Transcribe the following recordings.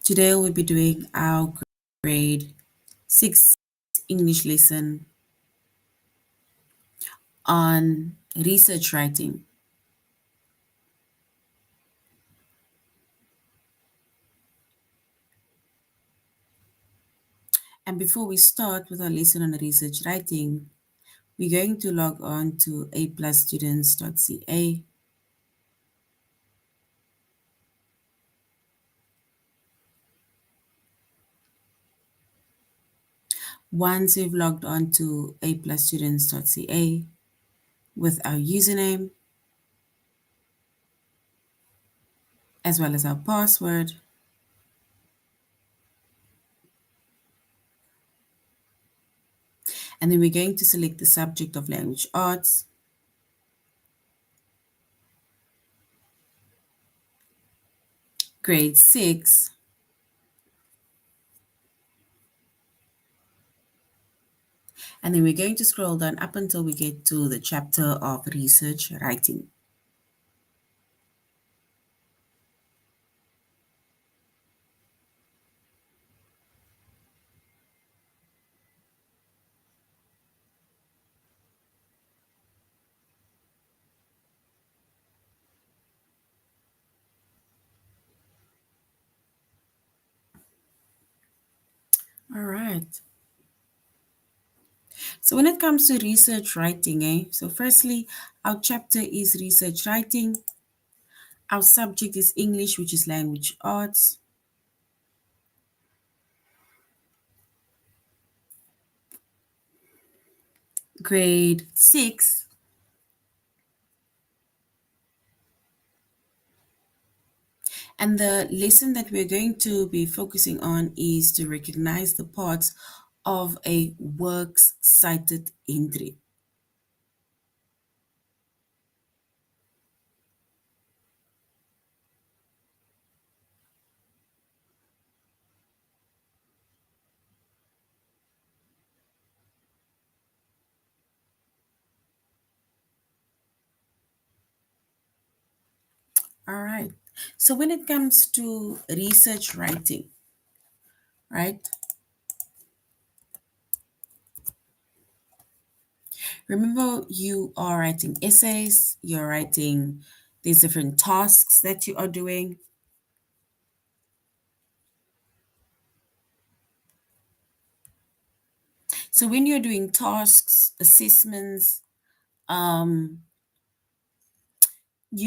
Today we'll be doing our grade 6 English lesson on research writing. And before we start with our lesson on research writing, we're going to log on to aplusstudents.ca. Once we've logged on to aplusstudents.ca with our username as well as our password, and then we're going to select the subject of language arts, grade 6, and then we're going to scroll down up until we get to the chapter of research writing. All right. So when it comes to research writing, so firstly, our chapter is research writing. Our subject is English, which is language arts. Grade 6. And the lesson that we're going to be focusing on is to recognize the parts of a works cited entry. All right. So when it comes to research writing, right? Remember, you are writing essays, you're writing these different tasks that you are doing. So when you're doing tasks, assessments, you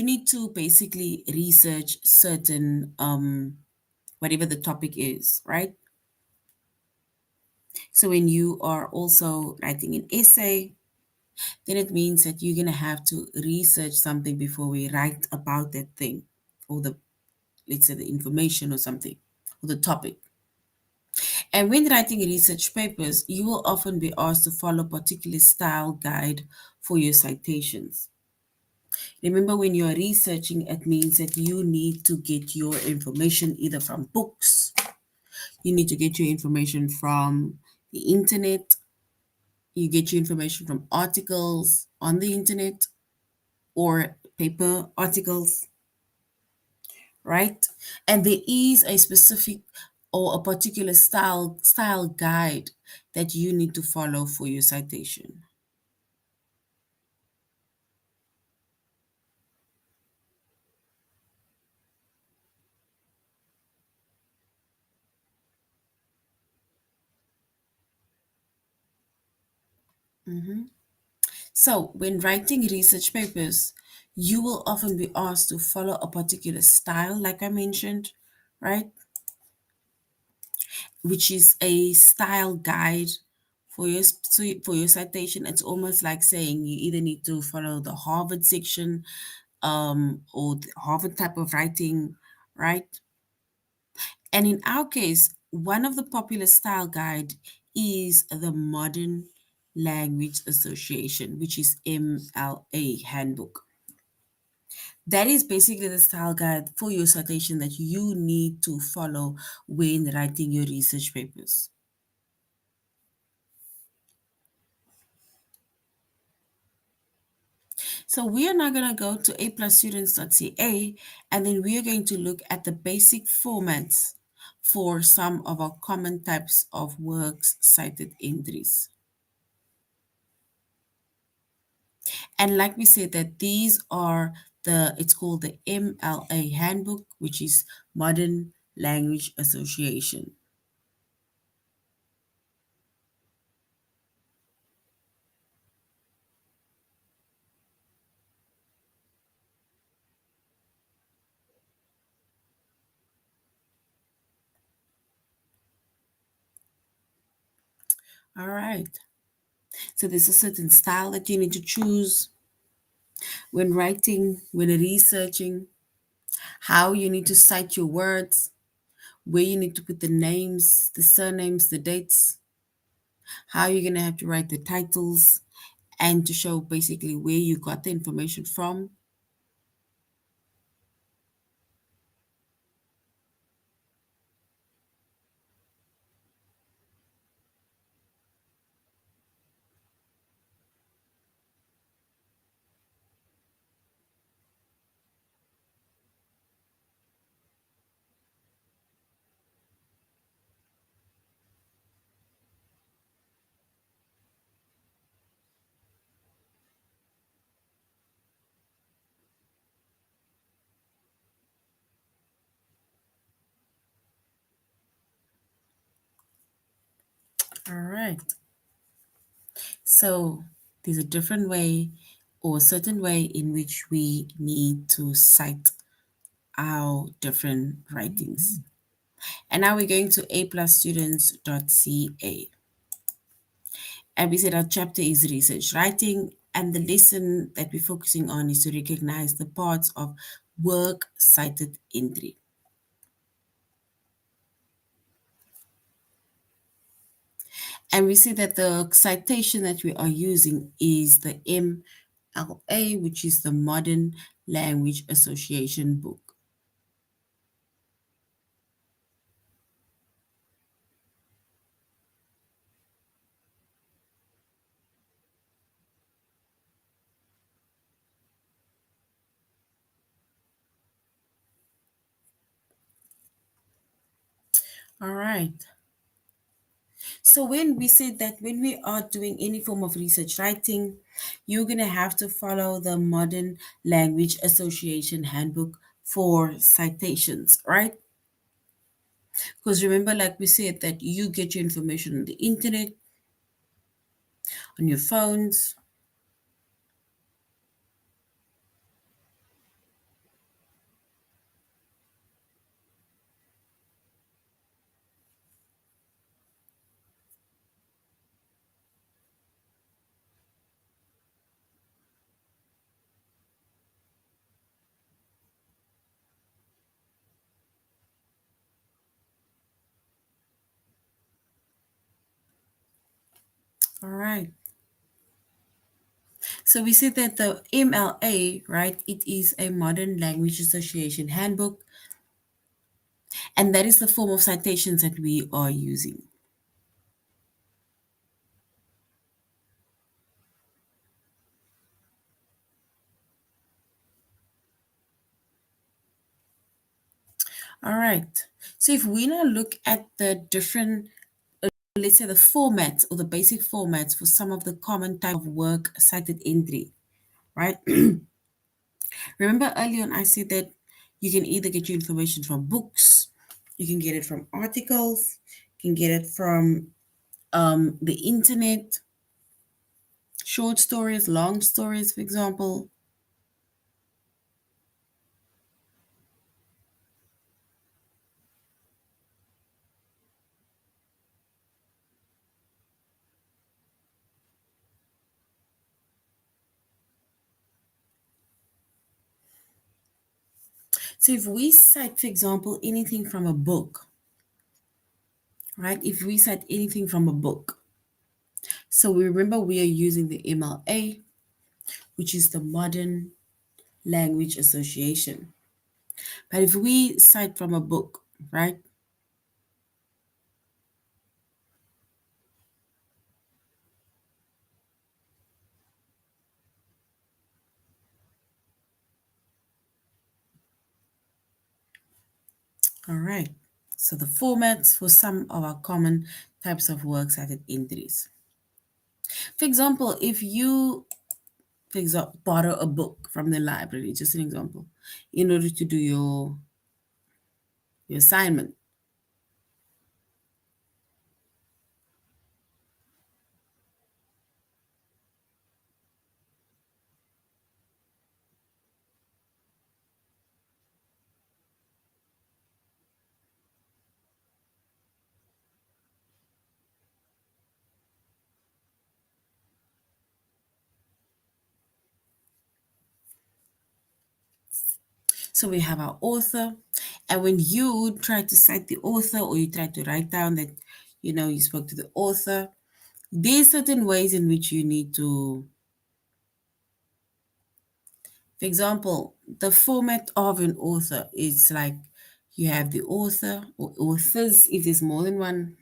need to basically research certain whatever the topic is, right? So when you are also writing an essay, then it means that you're gonna have to research something before we write about that thing, or the, let's say, the information or something, or the topic. And when writing research papers, you will often be asked to follow a particular style guide for your citations. Remember, when you are researching, it means that you need to get your information either from books, you need to get your information from the internet, you get your information from articles on the internet or paper articles, right? And there is a specific or a particular style guide that you need to follow for your citation. So, when writing research papers, you will often be asked to follow a particular style, like I mentioned, right? Which is a style guide for for your citation. It's almost like saying you either need to follow the Harvard section, or the Harvard type of writing, right? And in our case, one of the popular style guide is the Modern Language Association, which is MLA handbook. That is basically the style guide for your citation that you need to follow when writing your research papers. So we are now going to go to aplusstudents.ca, and then we are going to look at the basic formats for some of our common types of works cited entries. And like we said, that these are it's called the MLA Handbook, which is Modern Language Association. All right. So there's a certain style that you need to choose when writing, when researching, how you need to cite your words, where you need to put the names, the surnames, the dates, how you're going to have to write the titles, and to show basically where you got the information from. All right. So there's a different way or a certain way in which we need to cite our different writings. And now we're going to aplusstudents.ca. And we said our chapter is research writing, and the lesson that we're focusing on is to recognize the parts of work cited entry. And we see that the citation that we are using is the MLA, which is the Modern Language Association book. All right. So when we said that when we are doing any form of research writing, you're going to have to follow the Modern Language Association handbook for citations, right? Because remember, like we said, that you get your information on the internet, on your phones. All right. So we said that the MLA, right, it is a Modern Language Association handbook, and that is the form of citations that we are using. All right. So if we now look at the different, let's say the formats or the basic formats for some of the common type of work cited entry, right? Remember earlier on I said that you can either get your information from books, you can get it from articles, you can get it from the internet, short stories, long stories, for example. So if we cite, for example, anything from a book, right? If we cite anything from a book, so we remember we are using the MLA, which is the Modern Language Association. But if we cite from a book, right? All right. So the formats for some of our common types of works cited entries. For example, if you, for example, borrow a book from the library, just an example, in order to do your assignment. So we have our author, and when you try to cite the author or you try to write down that, you spoke to the author, there's certain ways in which you need to, for example, the format of an author is like you have the author or authors if there's more than one.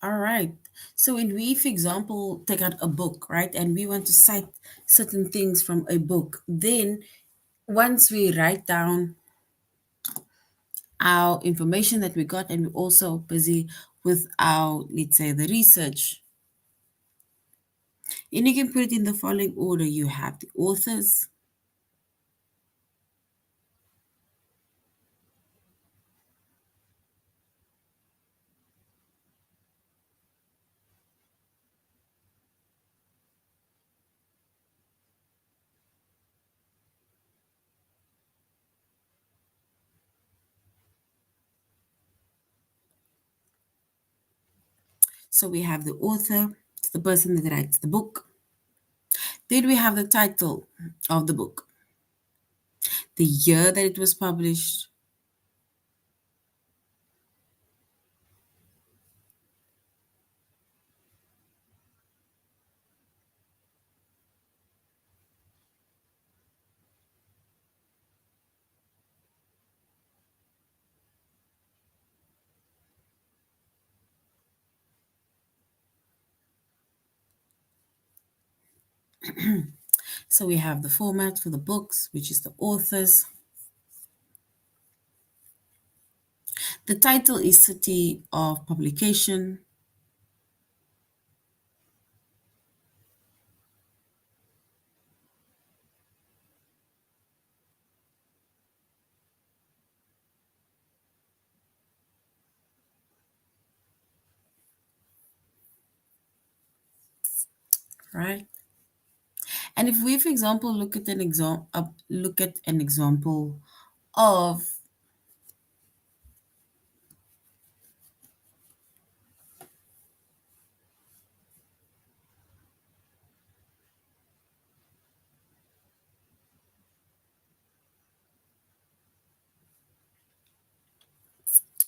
All right. So when we, for example, take out a book, right, and we want to cite certain things from a book, then once we write down our information that we got and we're also busy with our, let's say, the research, and you can put it in the following order. You have the authors, so we have the author, it's the person that writes the book. Then we have the title of the book, the year that it was published. So we have the format for the books, which is the authors. The title is city of publication. Right? And if we, for example, look at an example of,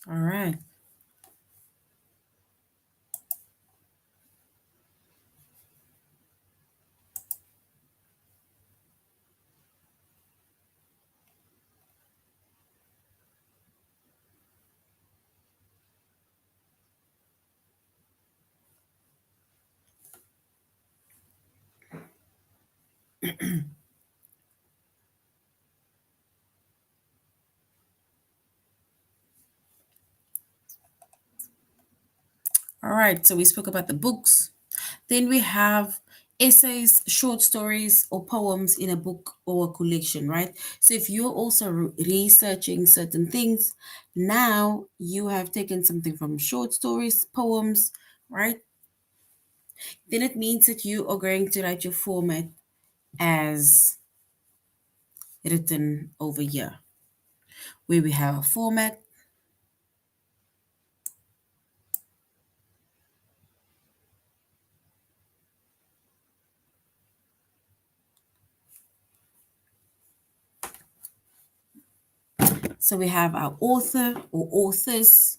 all right, all right. So we spoke about the books. Then we have essays, short stories, or poems in a book or a collection, right? So if you're also researching certain things, now you have taken something from short stories, poems, right? Then it means that you are going to write your format as written over here, where we have a format. So we have our author or authors,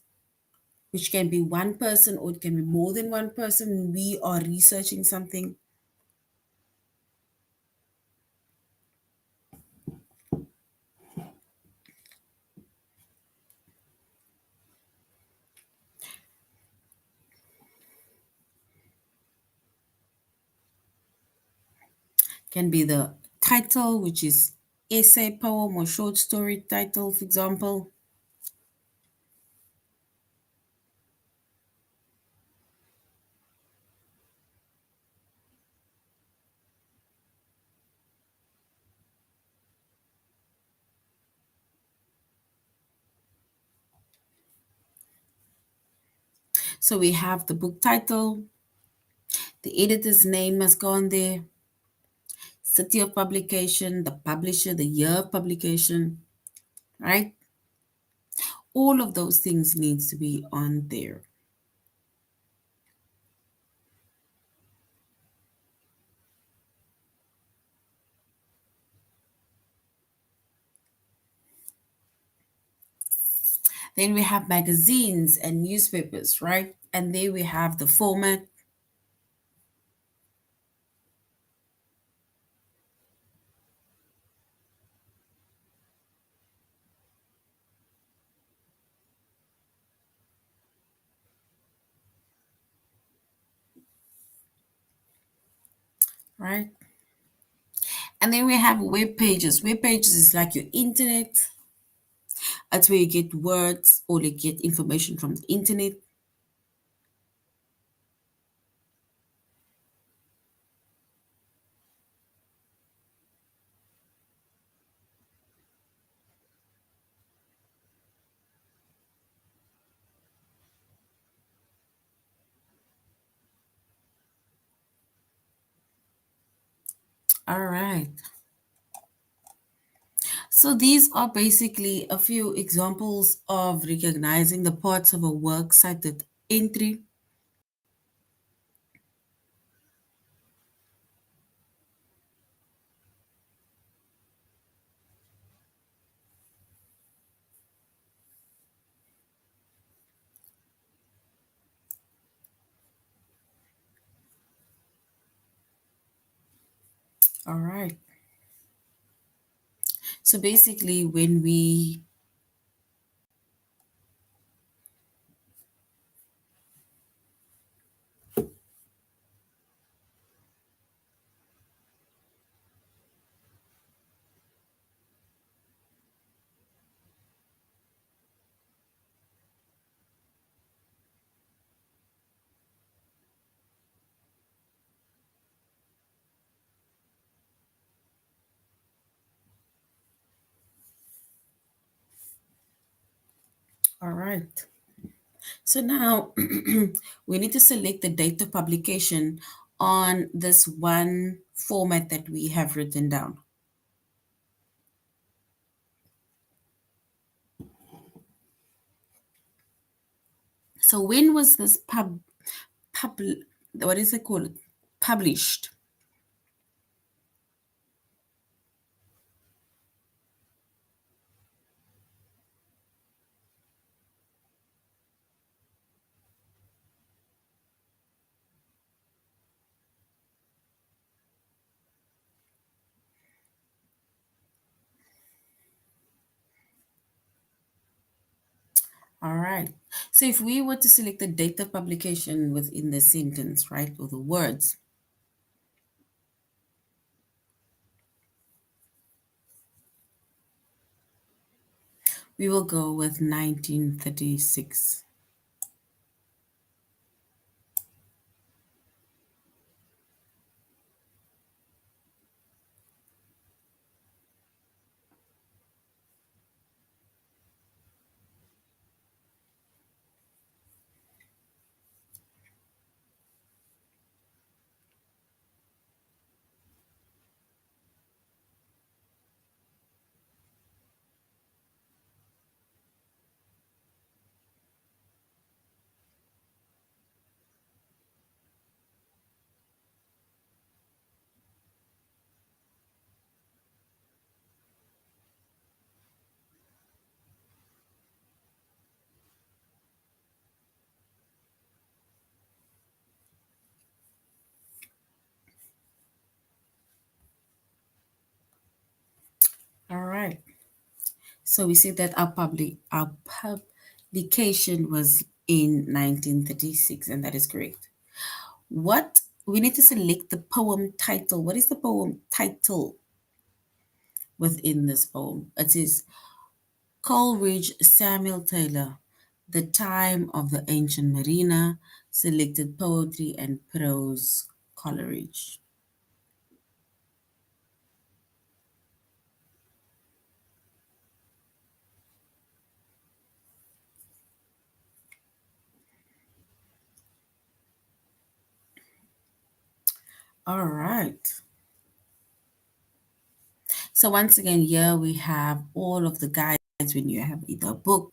which can be one person or it can be more than one person. We are researching something. Can be the title, which is essay, poem, or short story title, for example. So we have the book title, the editor's name must go on there, city of publication, the publisher, the year of publication, right? All of those things needs to be on there. Then we have magazines and newspapers, right? And there we have the format. Right? And then we have web pages. Web pages is like your internet. That's where you get words or you get information from the internet. All right. So these are basically a few examples of recognizing the parts of a work cited entry. All right. So basically, when we, all right. So now we need to select the date of publication on this one format that we have written down. So when was this pub what is it called? Published. All right. So if we were to select the date of publication within the sentence, right, or the words, we will go with 1936. So we said that our publication was in 1936, and that is correct. What we need to select the poem title. What is the poem title within this poem? It is Coleridge Samuel Taylor, The Time of the Ancient Mariner, Selected Poetry and Prose, Coleridge. All right. So once again, here we have all of the guides when you have either a book,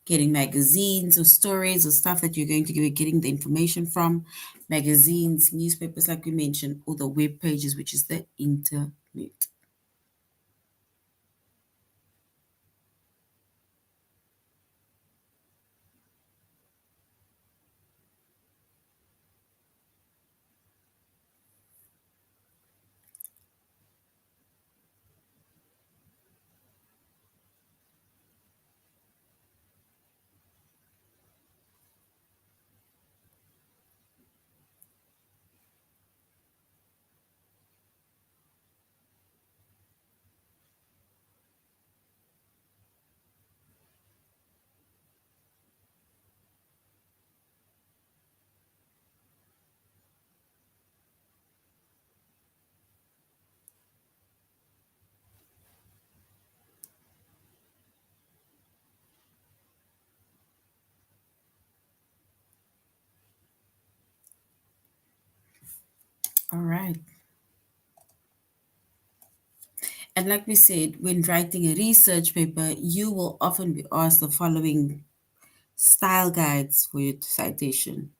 getting magazines or stories or stuff that you're going to be getting the information from, magazines, newspapers, like we mentioned, or the web pages, which is the internet. All right. And like we said, when writing a research paper, you will often be asked the following style guides for your citation,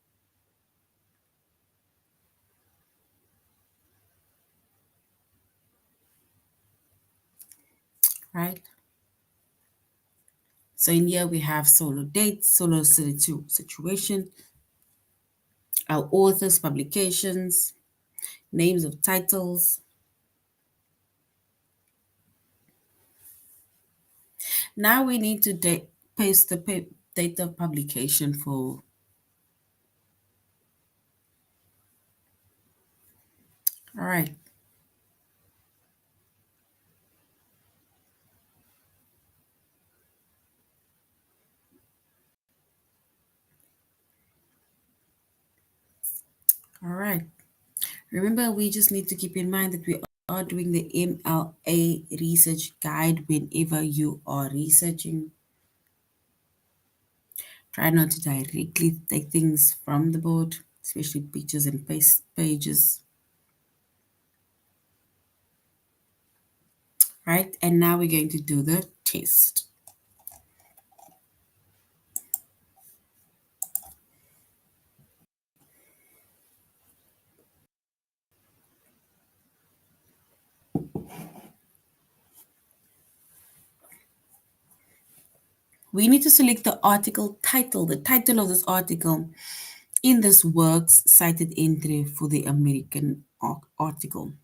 right? So in here we have solo dates, solo situation, our authors, publications, names of titles. Now we need to paste the date of publication for, all right, all right. Remember, we just need to keep in mind that we are doing the MLA research guide whenever you are researching. Try not to directly take things from the board, especially pictures and pages, right? And now we're going to do the test. We need to select the article title, the title of this article in this works cited entry for the American article.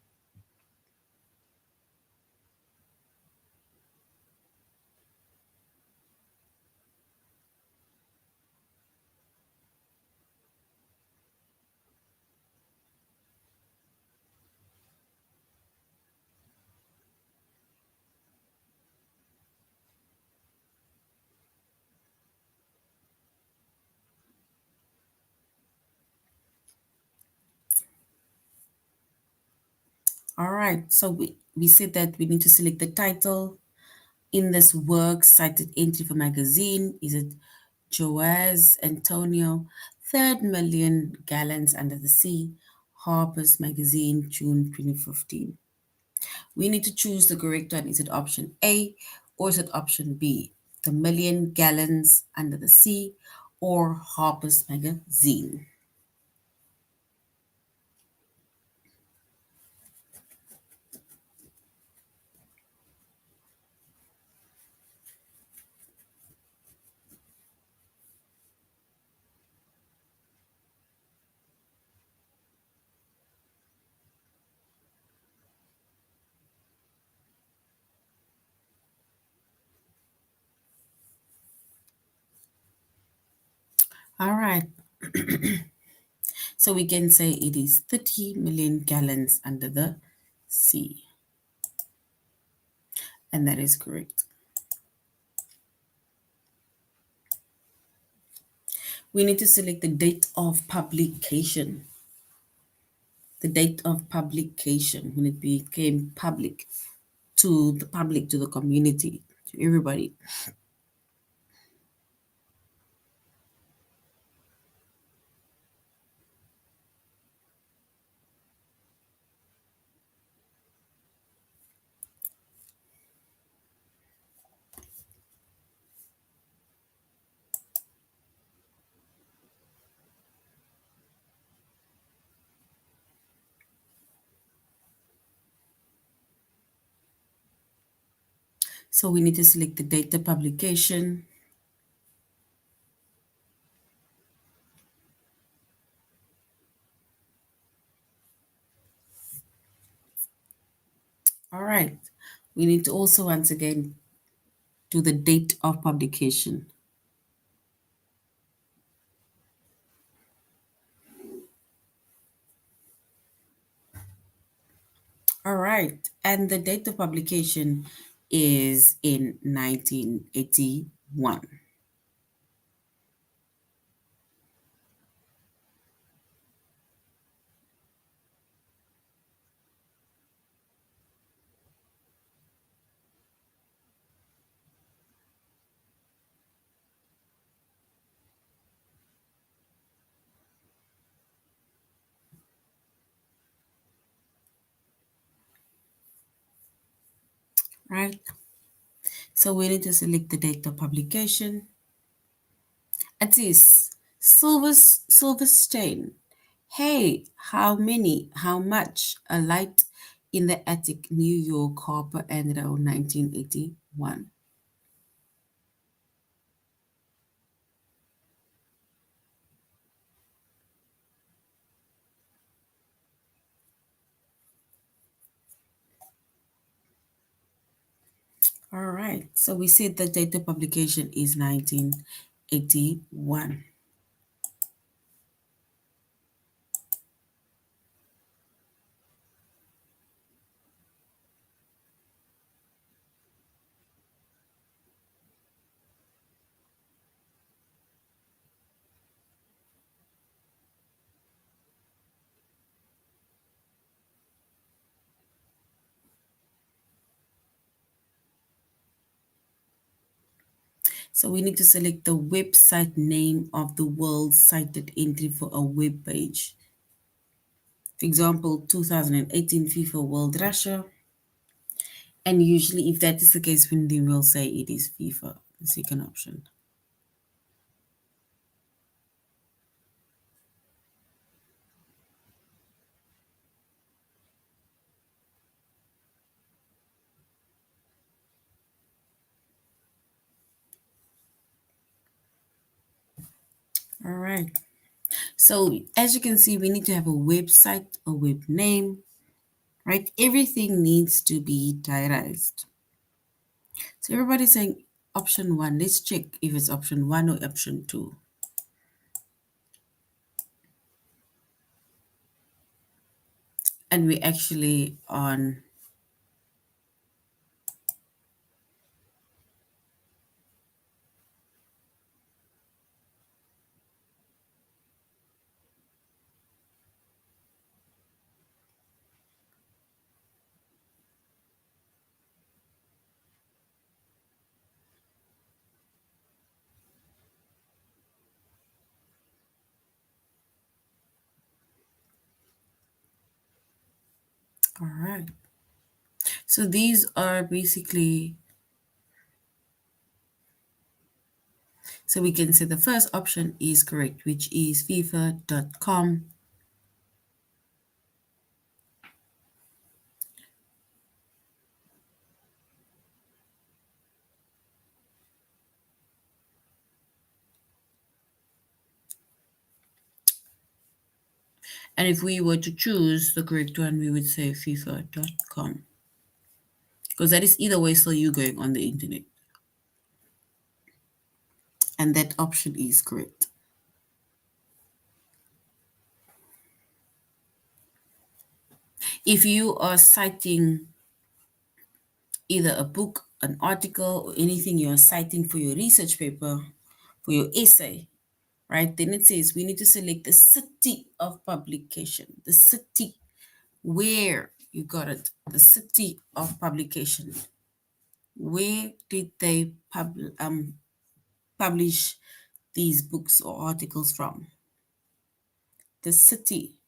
All right, so we said that we need to select the title in this work cited entry for magazine. Is it Joaz Antonio, Third Million Gallons Under the Sea, Harper's Magazine, June 2015? We need to choose the correct one. Is it option A or is it option B? The Million Gallons Under the Sea or Harper's Magazine? All right. So we can say it is 30 million gallons under the sea. And that is correct. We need to select the date of publication. The date of publication when it became public to the public, to the community, to everybody. So we need to select the date of publication. All right. We need to also once again do the date of publication. All right. And the date of publication is in 1981. Right? So we need to select the date of publication. It is Silverstein. Hey, how many? How much? A light in the attic, New York, Harper and Row, 1981. All right. So we said the date of publication is 1981. So we need to select the website name of the world's cited entry for a web page. For example, 2018 FIFA World Russia. And usually if that is the case, then they will say it is FIFA, the second option. All right. So as you can see, we need to have a website, a web name, right? Everything needs to be diarized. So everybody's saying option one. Let's check if it's option one or option two. And we're actually on. All right. So these are basically, so we can say the first option is correct, which is FIFA.com. And if we were to choose the correct one, we would say FIFA.com. Because that is either way still you going on the internet. And that option is correct. If you are citing either a book, an article, or anything you're citing for your research paper, for your essay, right? Then it says we need to select the city of publication, the city where you got it, the city of publication. Where did they publish these books or articles from? The city.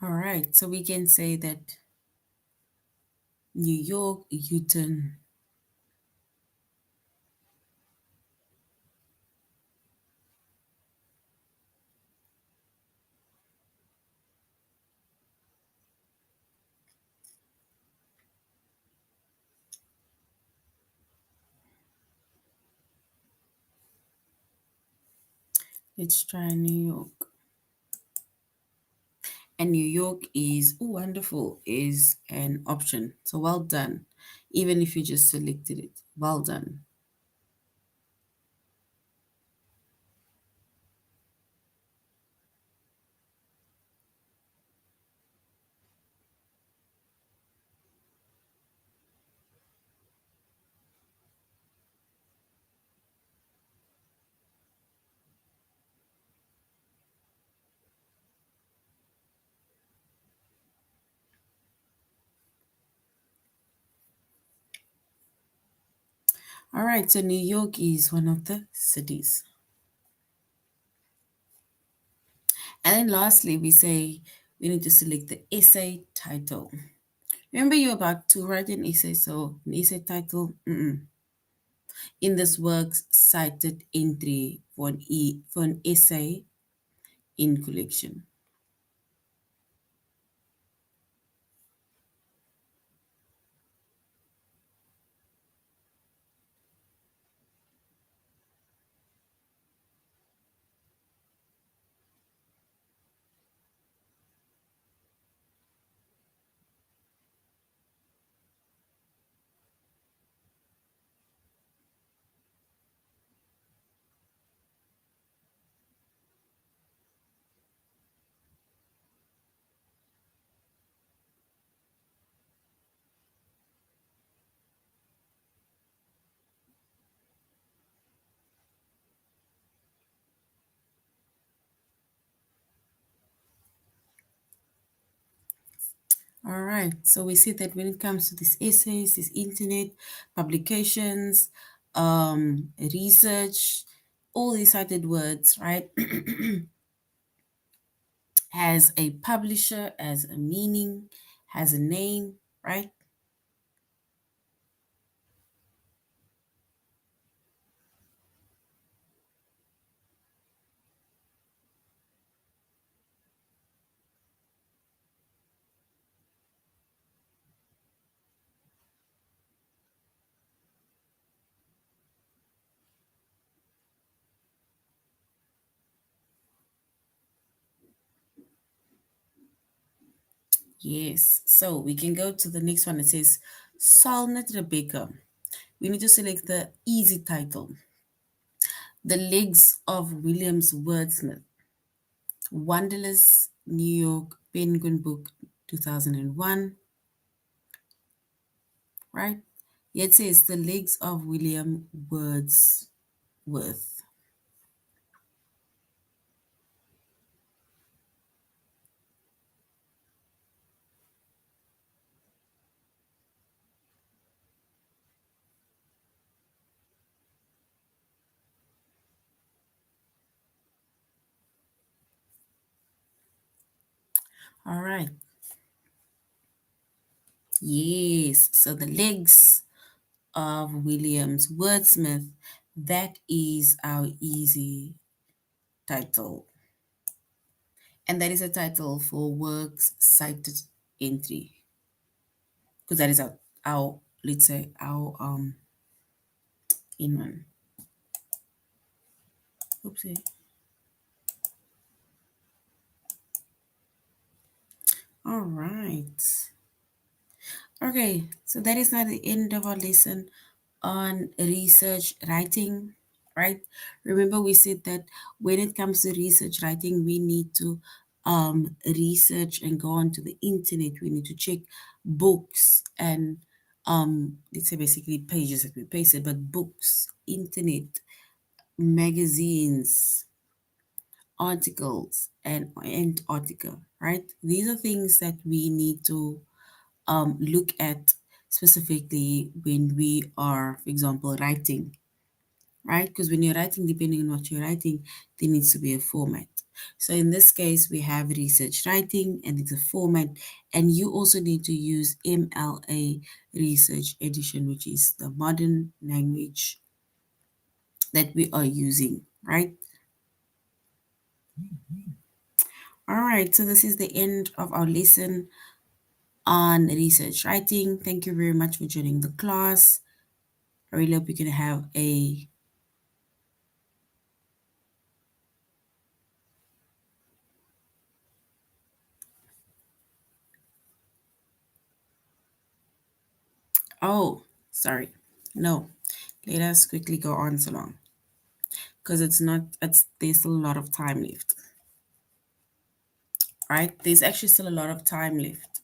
All right, so we can say that New York, Uton. Let's try New York. And New York is wonderful, is an option. So well done. Even if you just selected it, well done. All right, so New York is one of the cities. And then lastly, we say we need to select the essay title. Remember, you're about to write an essay, so an essay title, in this works cited entry for for an essay in collection. All right, so we see that when it comes to these essays, this internet, publications, research, all these cited words, right, has a publisher, has a meaning, has a name, right? Yes, so we can go to the next one. It says Solnet Rebecca. We need to select the easy title. The Legs of Williams Wordsmith. Wanderlust, New York, Penguin Book, 2001, right? It says The Legs of William Wordsworth. All right. Yes. So the legs of Williams Wordsmith, that is our easy title. And that is a title for works cited entry. Because that is our let's say our in one. Oopsie. All right. Okay, so that is now the end of our lesson on research writing, right? Remember, we said that when it comes to research writing, we need to research and go onto the internet. We need to check books and let's say basically pages that we pasted, but books, internet, magazines, articles, and article, right? These are things that we need to look at specifically when we are, for example, writing, right? Because when you're writing, depending on what you're writing, there needs to be a format. So in this case, we have research writing and it's a format, and you also need to use MLA Research Edition, which is the modern language that we are using, right? All right, so this is the end of our lesson on research writing. Thank you very much for joining the class. I really hope you can have a oh, sorry. No. Let us quickly go on so long. Because it's there's still a lot of time left. Right? There's actually still a lot of time left.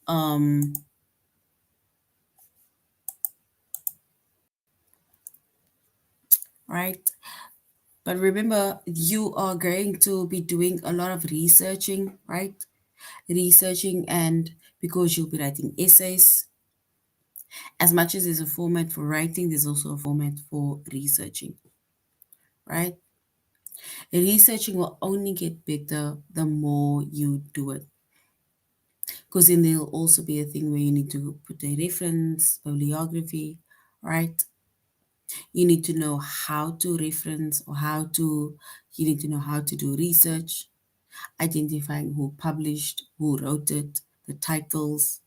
Um, right? But remember, you are going to be doing a lot of researching, right? Researching, and because you'll be writing essays, as much as there's a format for writing, there's also a format for researching, right? Researching will only get better the more you do it. Because then there'll also be a thing where you need to put a reference, bibliography, right? You need to know how to reference or you need to know how to do research, identifying who published, who wrote it, the titles.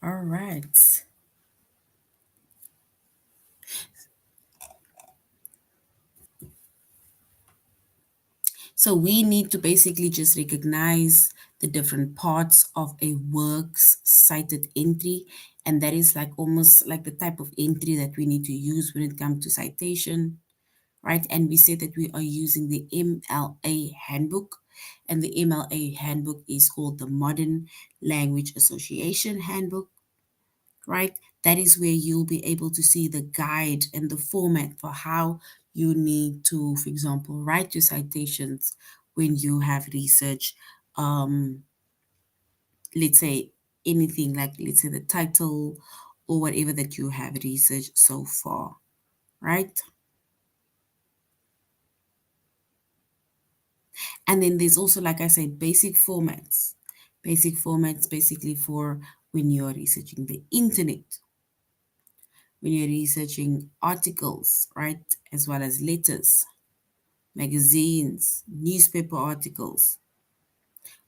All right. So we need to basically just recognize the different parts of a works cited entry. And that is like almost like the type of entry that we need to use when it comes to citation, right? And we say that we are using the MLA handbook. And the MLA handbook is called the Modern Language Association Handbook, right? That is where you'll be able to see the guide and the format for how you need to, for example, write your citations when you have research, um, let's say anything like, let's say, the title or whatever that you have researched so far, right? And then there's also, like I said, basic formats. Basic formats basically for when you're researching the internet, when you're researching articles, right? As well as letters, magazines, newspaper articles,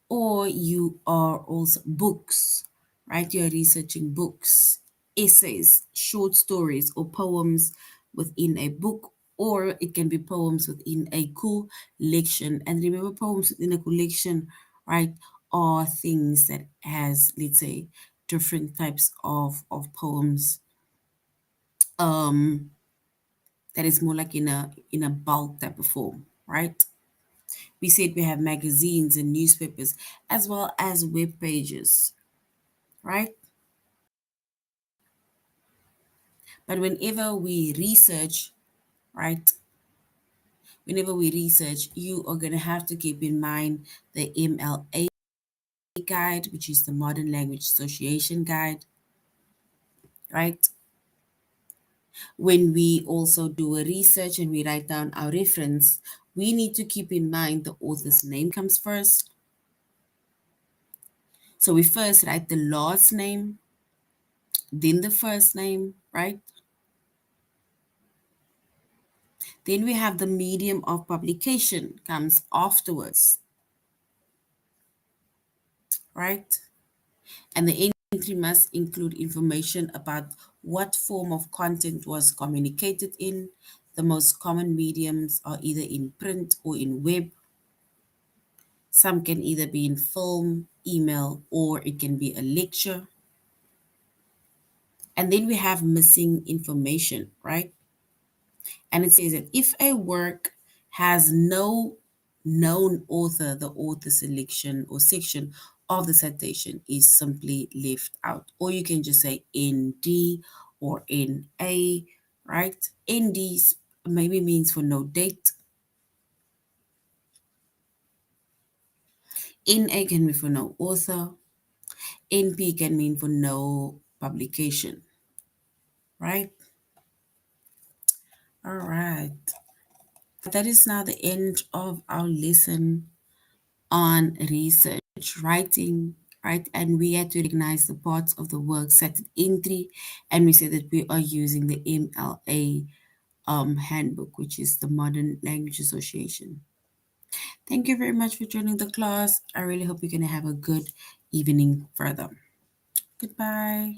or you are also books, right? You're researching books, essays, short stories, or poems within a book, or it can be poems within a collection. And remember, poems within a collection, right, are things that has, let's say, different types of poems. That is more like in a bulk type of form, right? We said we have magazines and newspapers as well as web pages, right? But right, whenever we research, you are going to have to keep in mind the MLA guide, which is the Modern Language Association guide, right? When we also do a research and we write down our reference, we need to keep in mind the author's name comes first. So we first write the last name, then the first name, right? Then we have the medium of publication comes afterwards, right? And the entry must include information about what form of content was communicated in. The most common mediums are either in print or in web. Some can either be in film, email, or it can be a lecture. And then we have missing information, right? And it says that if a work has no known author, the author selection or section of the citation is simply left out. Or you can just say ND or NA, right? ND maybe means for no date. NA can be for no author. NP can mean for no publication, right? All right. That is now the end of our lesson on research writing, right? And we had to recognize the parts of the work set at entry, and we said that we are using the MLA handbook, which is the Modern Language Association. Thank you very much for joining the class. I really hope you're going to have a good evening further. Goodbye.